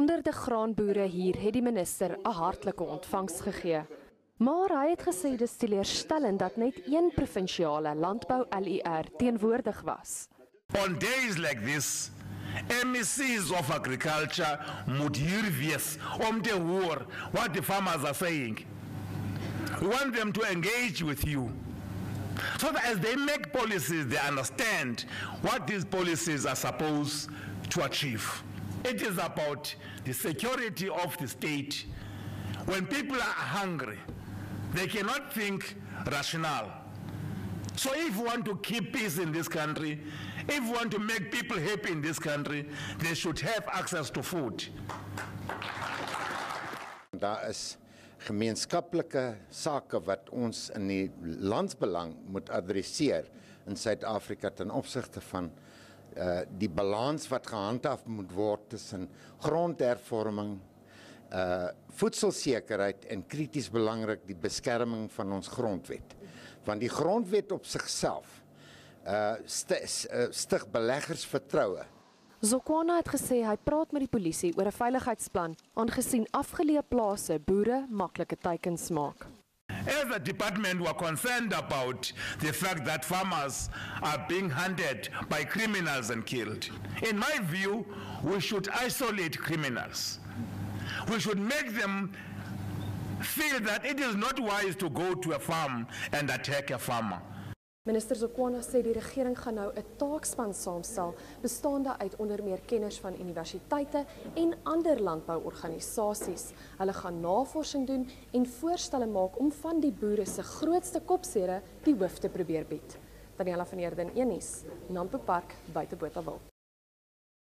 Honderde graanboere hier het die minister 'n hartlike ontvangs gegee. Maar hy het gesê dis teleurstellend dat net een provinsiale landbou LER teenwoordig was. On days like this, MECs of agriculture moet hier wees om te hoor what the farmers are saying. We want them to engage with you. So that as they make policies, they understand what these policies are supposed to achieve. It is about the security of the state. When people are hungry, they cannot think rational. So if we want to keep peace in this country, if we want to make people happy in this country, they should have access to food. Daar is gemeenskaplike sake wat ons in die landsbelang moet adresseer in Suid-Afrika ten opsigte van die balans wat gehandhaaf moet word tussen grondhervorming, voedselsekerheid en krities belangrik die beskerming van ons grondwet. Want die grondwet op sigself stig beleggers vertroue. Zokwana het gesê hy praat met die polisie oor 'n veiligheidsplan, aangesien afgeleë plase boere maklike teikens maak. As the department were concerned about the fact that farmers are being hunted by criminals and killed. In my view, we should isolate criminals. We should make them feel that it is not wise to go to a farm and attack a farmer. Minister Zokwana sê die regering gaan nou 'n taakspan saamstel bestaande uit onder meer kenners van universiteite en ander landbouorganisasies. Hulle gaan navorsing doen en voorstelle maak om van die boere se grootste kopsere die hoof te probeer bied. Daniela van Heerden, Unies, Nampo Park, buite Botawil.